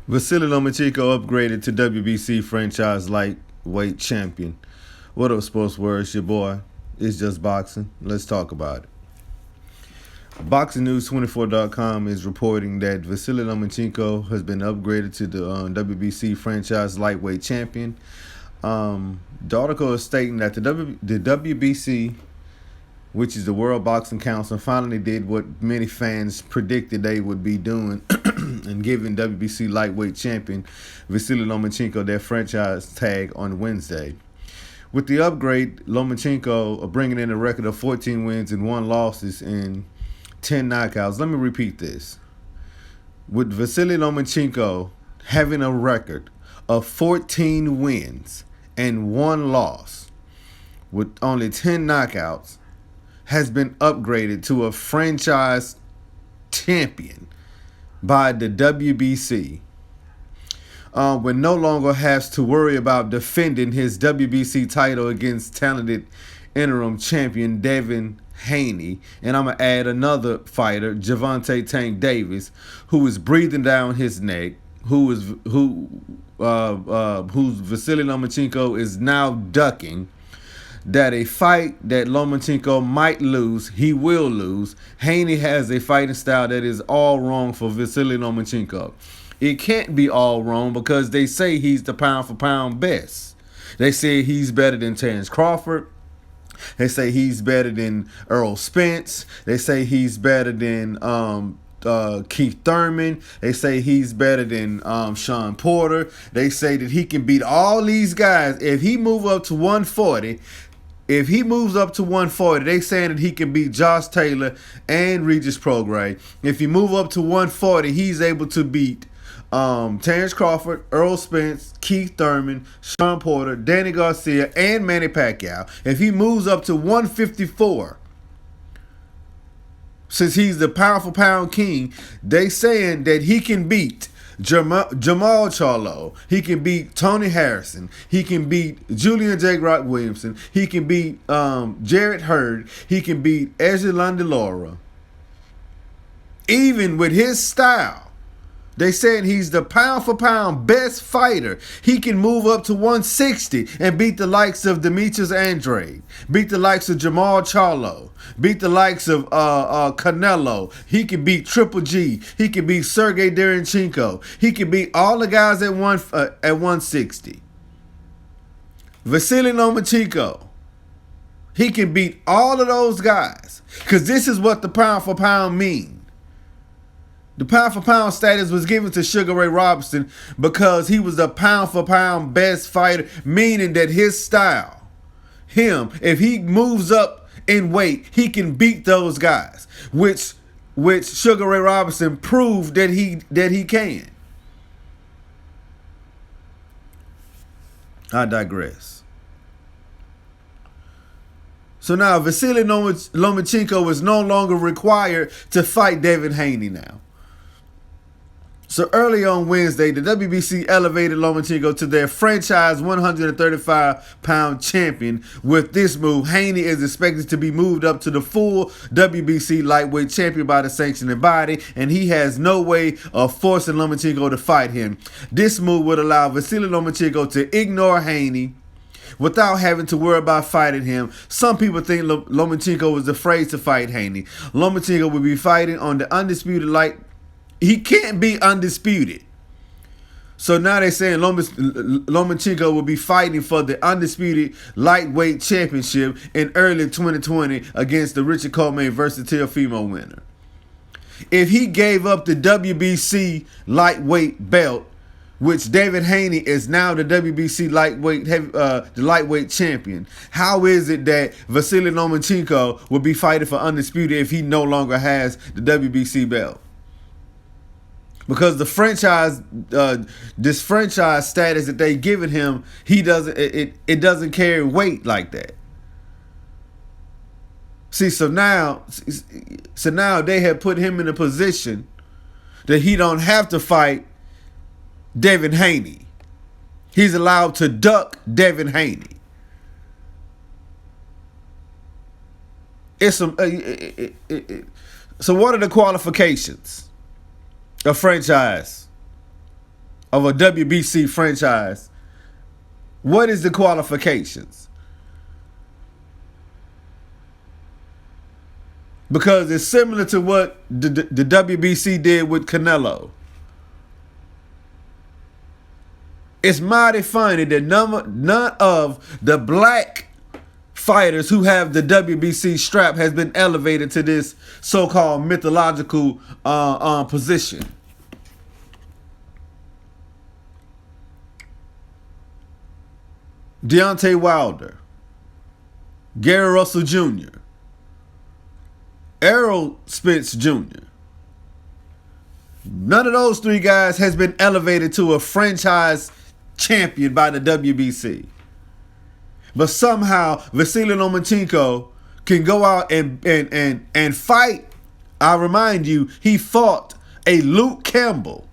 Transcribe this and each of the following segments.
Vasily Lomachenko upgraded to WBC franchise lightweight champion. What up, sports words? Your boy. It's just boxing. Let's talk about it. BoxingNews24.com is reporting that Vasily Lomachenko has been upgraded to the WBC franchise lightweight champion. The article is stating that the WBC, which is the World Boxing Council, finally did what many fans predicted they would be doing and giving WBC lightweight champion Vasily Lomachenko their franchise tag on Wednesday. With the upgrade, Lomachenko bringing in a record of 14 wins and 1 losses and 10 knockouts. Let me repeat this. With Vasily Lomachenko having a record of 14 wins and 1 loss with only 10 knockouts, has been upgraded to a franchise champion by the WBC. When no longer has to worry about defending his WBC title against talented interim champion Devin Haney, and I'm gonna add another fighter, Gervonta Tank Davis, who is breathing down his neck, whose Vasily Lomachenko is now ducking. That a fight that Lomachenko might lose, he will lose. Haney has a fighting style that is all wrong for Vasily Lomachenko. It can't be all wrong because they say he's the pound-for-pound best. They say he's better than Terrence Crawford. They say he's better than Errol Spence. They say he's better than Keith Thurman. They say he's better than Sean Porter. They say that he can beat all these guys. If he moves up to 140, they saying that he can beat Josh Taylor and Regis Prograis. If he move up to 140, he's able to beat Terrence Crawford, Errol Spence, Keith Thurman, Sean Porter, Danny Garcia, and Manny Pacquiao. If he moves up to 154, since he's the pound-for-pound king, they saying that he can beat Jamal Charlo. He can beat Tony Harrison. He can beat Julian J. Rock Williamson. He can beat Jarrett Hurd. He can beat Ezekiel Laura. Even with his style, they saying he's the pound-for-pound best fighter. He can move up to 160 and beat the likes of Demetrius Andrade, beat the likes of Jamal Charlo, beat the likes of Canelo. He can beat Triple G. He can beat Sergey Derenchenko. He can beat all the guys at 160. Vasily Lomachenko, he can beat all of those guys because this is what the pound-for-pound means. The pound-for-pound status was given to Sugar Ray Robinson because he was the pound-for-pound best fighter, meaning that his style, if he moves up in weight, he can beat those guys, which Sugar Ray Robinson proved that he can. I digress. So now Vasily Lomachenko is no longer required to fight Devin Haney now. So early on Wednesday, the WBC elevated Lomachenko to their franchise 135-pound champion. With this move, Haney is expected to be moved up to the full WBC lightweight champion by the sanctioning body, and he has no way of forcing Lomachenko to fight him. This move would allow Vasily Lomachenko to ignore Haney without having to worry about fighting him. Some people think Lomachenko was afraid to fight Haney. Lomachenko will be fighting on the undisputed light. He can't be undisputed. So now they're saying Lomachenko will be fighting for the undisputed lightweight championship in early 2020 against the Richard Coleman versatile female winner. If he gave up the WBC lightweight belt, which David Haney is now the WBC lightweight champion, how is it that Vasily Lomachenko will be fighting for undisputed if he no longer has the WBC belt? Because the franchise, this franchise status that they given him, it doesn't carry weight like that. See, so now they have put him in a position that he don't have to fight Devin Haney. He's allowed to duck Devin Haney. So what are the qualifications? A franchise of a WBC franchise, what is the qualifications? Because it's similar to what the WBC did with Canelo. It's mighty funny that none of the black fighters who have the WBC strap has been elevated to this so-called mythological position. Deontay Wilder, Gary Russell Jr., Errol Spence Jr. None of those three guys has been elevated to a franchise champion by the WBC. But somehow Vasily Lomachenko can go out and fight. I remind you, he fought a Luke Campbell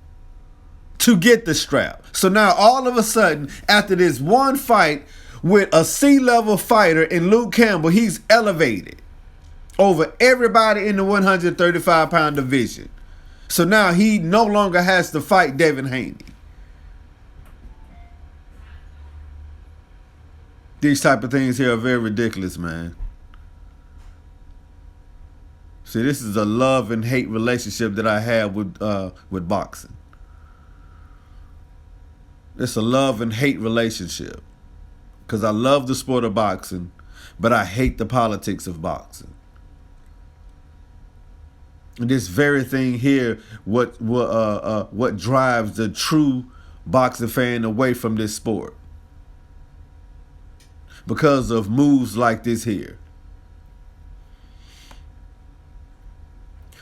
to get the strap. So now all of a sudden, after this one fight with a C-level fighter in Luke Campbell, he's elevated over everybody in the 135-pound division. So now he no longer has to fight Devin Haney. These type of things here are very ridiculous, man. See, this is a love and hate relationship that I have with boxing. It's a love and hate relationship. Because I love the sport of boxing, but I hate the politics of boxing. And this very thing here, what drives the true boxing fan away from this sport. Because of moves like this here.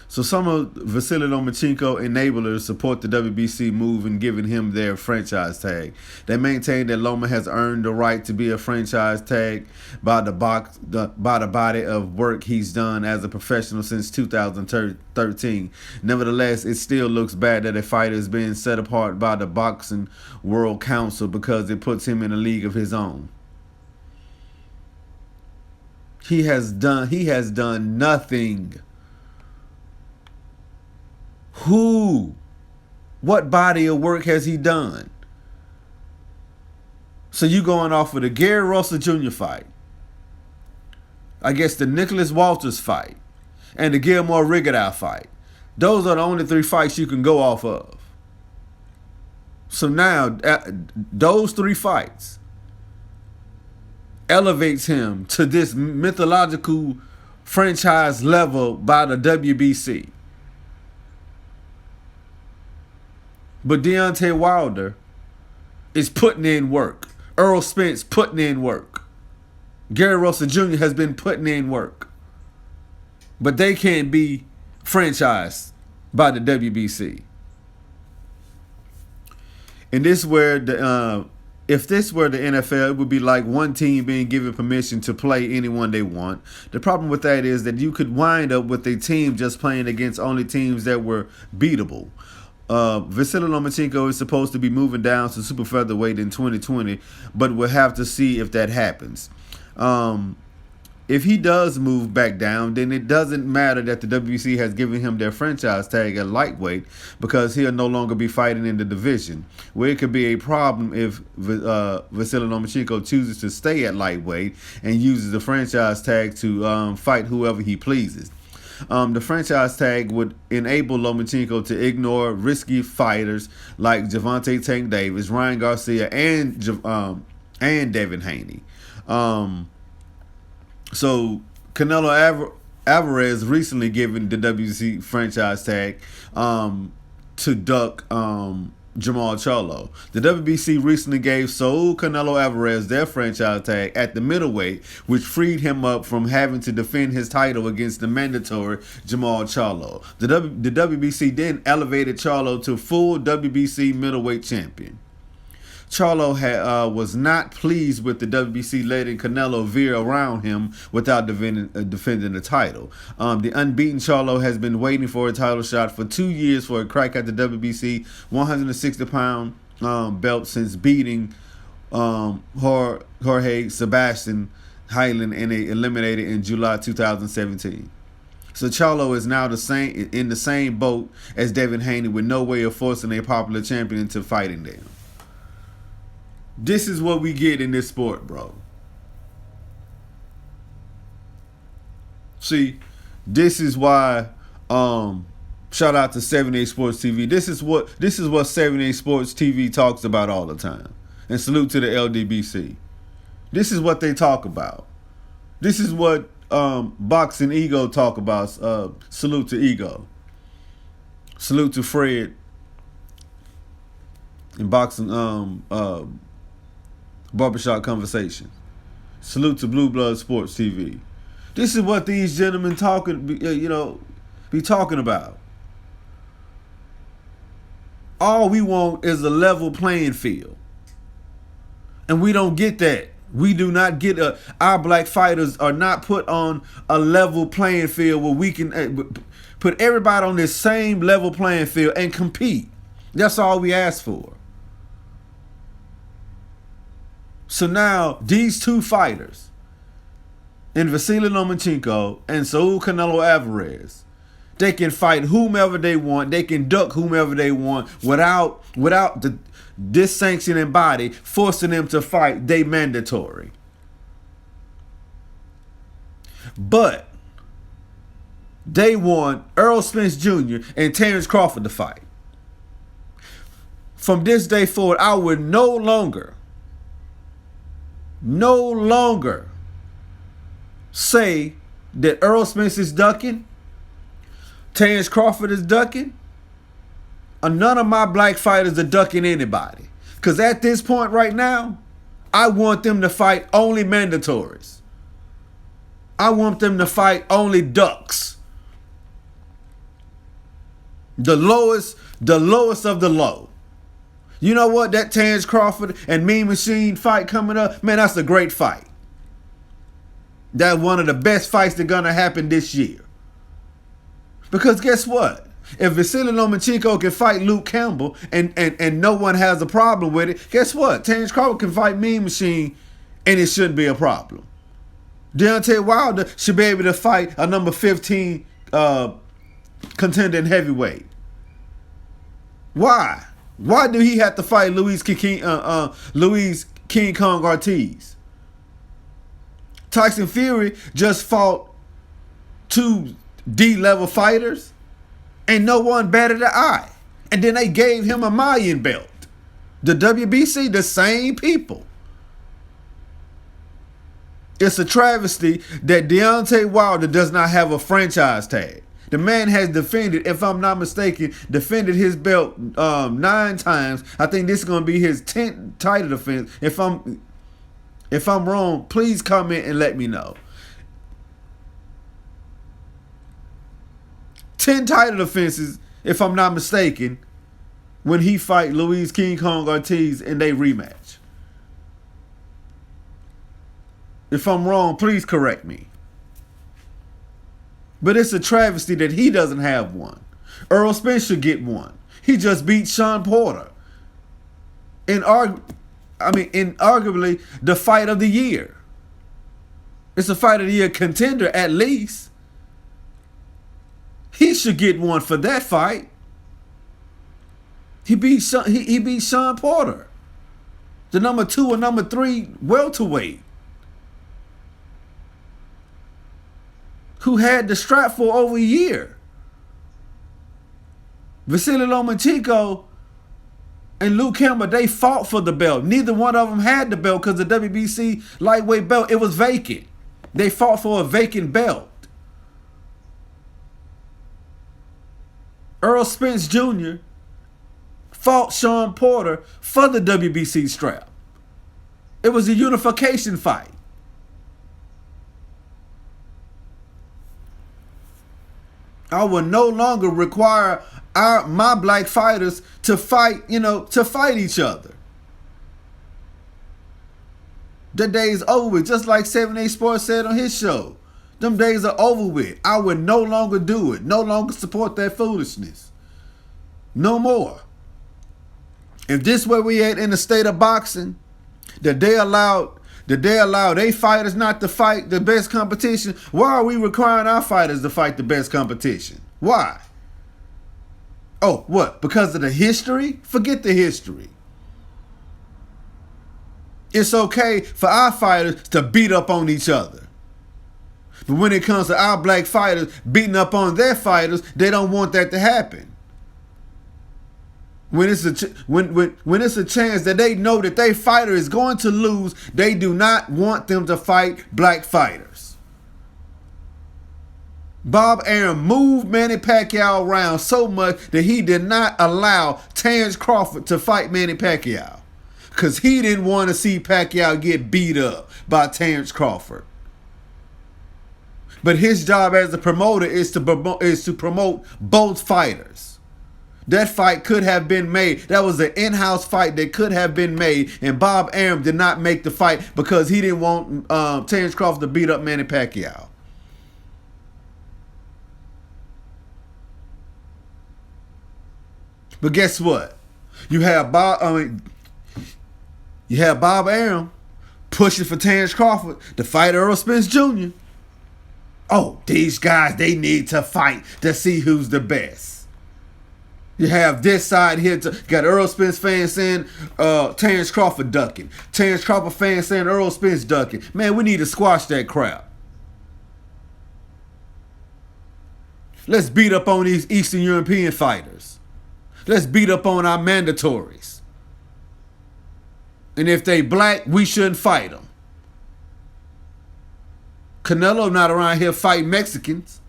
So some of Vasily Lomachenko enablers support the WBC move in giving him their franchise tag. They maintain that Loma has earned the right to be a franchise tag by the body of work he's done as a professional since 2013. Nevertheless, it still looks bad that a fighter is being set apart by the Boxing World Council because it puts him in a league of his own. He has done nothing. Who? What body of work has he done? So you going off of the Gary Russell Jr. fight, I guess the Nicholas Walters fight, and the Gilmore Rigondeaux fight. Those are the only three fights you can go off of. So now those three fights elevates him to this mythological franchise level by the WBC. But Deontay Wilder is putting in work. Errol Spence putting in work. Gary Russell Jr. has been putting in work. But they can't be franchised by the WBC. And this where the if this were the NFL, it would be like one team being given permission to play anyone they want. The problem with that is that you could wind up with a team just playing against only teams that were beatable. Vasily Lomachenko is supposed to be moving down to super featherweight in 2020, but we'll have to see if that happens. If he does move back down, then it doesn't matter that the WBC has given him their franchise tag at lightweight because he'll no longer be fighting in the division. Where it could be a problem if Vasily Lomachenko chooses to stay at lightweight and uses the franchise tag to fight whoever he pleases. The franchise tag would enable Lomachenko to ignore risky fighters like Gervonta Tank Davis, Ryan Garcia, and Devin Haney. So Canelo Alvarez recently given the WBC franchise tag to duck Jamal Charlo. The WBC recently gave Saul Canelo Alvarez their franchise tag at the middleweight, which freed him up from having to defend his title against the mandatory Jamal Charlo. The WBC then elevated Charlo to full WBC middleweight champion. Charlo was not pleased with the WBC letting Canelo veer around him without defending the title. The unbeaten Charlo has been waiting for a title shot for 2 years for a crack at the WBC 160-pound belt since beating Jorge Sebastian Hyland in a eliminated in July 2017. So Charlo is now in the same boat as Devin Haney, with no way of forcing a popular champion into fighting them. This is what we get in this sport, bro. See, this is why shout out to 78 Sports TV. This is what 78 Sports TV talks about all the time. And salute to the LDBC. This is what they talk about. This is what Boxing Ego talk about. Salute to Ego. Salute to Fred in Boxing Barbershop Conversation. Salute to Blue Blood Sports TV. This is what these gentlemen be talking about. All we want is a level playing field. And we don't get that. We do not get our black fighters are not put on a level playing field where we can put everybody on this same level playing field and compete. That's all we ask for. So now these two fighters, in Vasily Lomachenko and Saul Canelo Alvarez, they can fight whomever they want. They can duck whomever they want without this sanctioning body forcing them to fight. They mandatory. But they want Errol Spence Jr. and Terrence Crawford to fight. From this day forward, I would no longer say that Errol Spence is ducking, Terrence Crawford is ducking, or none of my black fighters are ducking anybody. Because at this point right now, I want them to fight only mandatories. I want them to fight only ducks. The lowest of the low. You know what? That Terrence Crawford and Mean Machine fight coming up, man, that's a great fight. That's one of the best fights that's going to happen this year. Because guess what? If Vasily Lomachenko can fight Luke Campbell and no one has a problem with it, guess what? Terrence Crawford can fight Mean Machine and it shouldn't be a problem. Deontay Wilder should be able to fight a number 15 contender in heavyweight. Why? Why do he have to fight Luis King Kong Ortiz? Tyson Fury just fought two D-level fighters and no one batted an eye. And then they gave him a Mayan belt. The WBC, the same people. It's a travesty that Deontay Wilder does not have a franchise tag. The man has defended, if I'm not mistaken, defended his belt 9 times. I think this is going to be his 10th title defense. If I'm wrong, please comment and let me know. 10 title defenses, if I'm not mistaken, when he fight Luis King Kong Ortiz and they rematch. If I'm wrong, please correct me. But it's a travesty that he doesn't have one. Errol Spence should get one. He just beat Sean Porter. In arguably the fight of the year. It's a fight of the year contender at least. He should get one for that fight. He beat Sean Porter, the number 2 and number 3 welterweight, who had the strap for over a year. Vasily Lomachenko and Luke Campbell, they fought for the belt. Neither one of them had the belt because the WBC lightweight belt, it was vacant. They fought for a vacant belt. Errol Spence Jr. fought Sean Porter for the WBC strap. It was a unification fight. I will no longer require my black fighters to fight, to fight each other. The days over with, just like 78 Sports said on his show. Them days are over with. I would no longer do it. No longer support that foolishness. No more. If this where we at in the state of boxing, that they allowed Did they allow their fighters not to fight the best competition? Why are we requiring our fighters to fight the best competition? Why? Oh, what? Because of the history? Forget the history. It's okay for our fighters to beat up on each other. But when it comes to our black fighters beating up on their fighters, they don't want that to happen. When it's a chance that they know that their fighter is going to lose, they do not want them to fight black fighters. Bob Arum moved Manny Pacquiao around so much that he did not allow Terrence Crawford to fight Manny Pacquiao, because he didn't want to see Pacquiao get beat up by Terrence Crawford. But his job as a promoter is to promote both fighters. That fight could have been made. That was an in-house fight that could have been made, and Bob Arum did not make the fight because he didn't want Terrence Crawford to beat up Manny Pacquiao. But guess what? You have Bob Arum pushing for Terrence Crawford to fight Earl Spence Jr. Oh, these guys, they need to fight to see who's the best. You have this side here, got Earl Spence fans saying Terrence Crawford ducking. Terrence Crawford fans saying Earl Spence ducking. Man, we need to squash that crap. Let's beat up on these Eastern European fighters. Let's beat up on our mandatories. And if they black, we shouldn't fight them. Canelo not around here fighting Mexicans.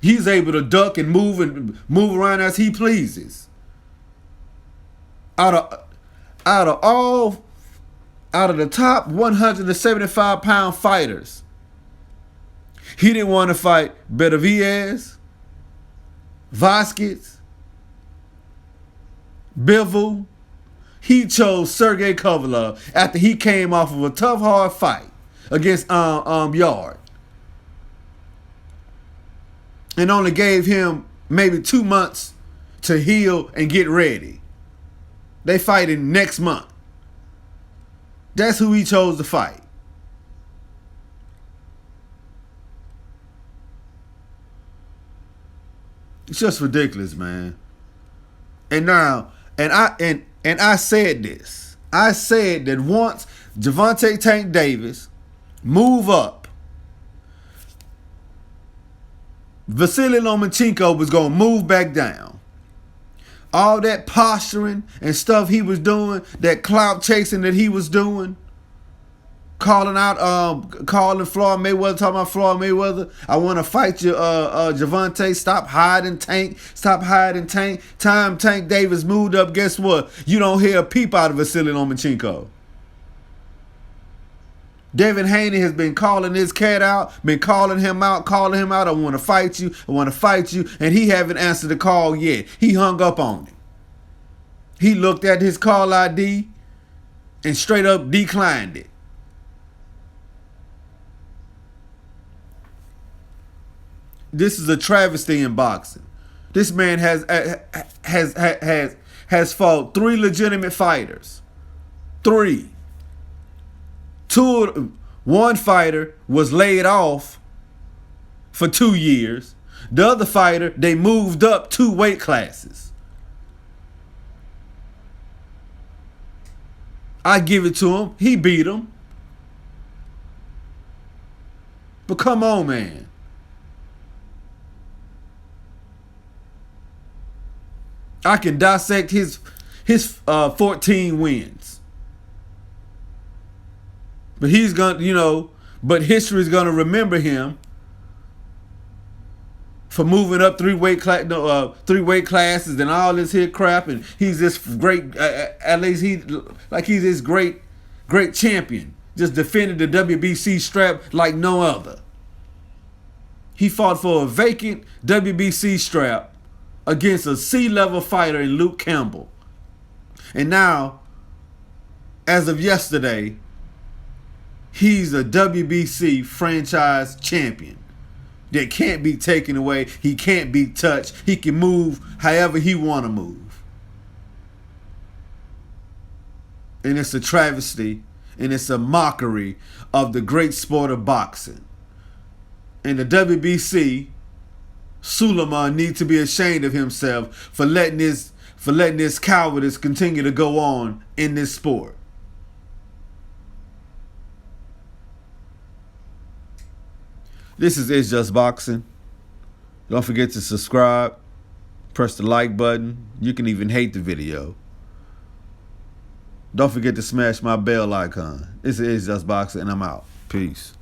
He's able to duck and move around as he pleases. Out of the top 175-pound fighters, he didn't want to fight Benavidez, Vasquez, Bivol. He chose Sergey Kovalev after he came off of a tough, hard fight against Yard. And only gave him maybe 2 months to heal and get ready. They fighting next month. That's who he chose to fight. It's just ridiculous, man. And now, and I said this. I said that once Gervonta Tank Davis move up, Vasily Lomachenko was going to move back down. All that posturing and stuff he was doing, that clout chasing that he was doing, calling Floyd Mayweather, talking about Floyd Mayweather, I want to fight you, Gervonta, stop hiding Tank, stop hiding Tank. Time Tank Davis moved up, guess what? You don't hear a peep out of Vasily Lomachenko. Devin Haney has been calling this cat out, been calling him out, I want to fight you, and he haven't answered the call yet. He hung up on him. He looked at his call ID and straight up declined it. This is a travesty in boxing. This man has fought 3 legitimate fighters. 3. One fighter was laid off for 2 years. The other fighter, they moved up 2 weight classes. I give it to him. He beat him. But come on, man. I can dissect his 14 wins. But he's gonna, but history's gonna remember him for moving up 3 weight classes and all this here crap, and he's this great. At least he's this great champion, just defended the WBC strap like no other. He fought for a vacant WBC strap against a C-level fighter in Luke Campbell, and now, as of yesterday, he's a WBC franchise champion that can't be taken away. He can't be touched. He can move however he want to move. And it's a travesty and it's a mockery of the great sport of boxing. And the WBC, Suleiman needs to be ashamed of himself for letting this cowardice continue to go on in this sport. This is It's Just Boxing. Don't forget to subscribe. Press the like button. You can even hate the video. Don't forget to smash my bell icon. This is It's Just Boxing, and I'm out. Peace.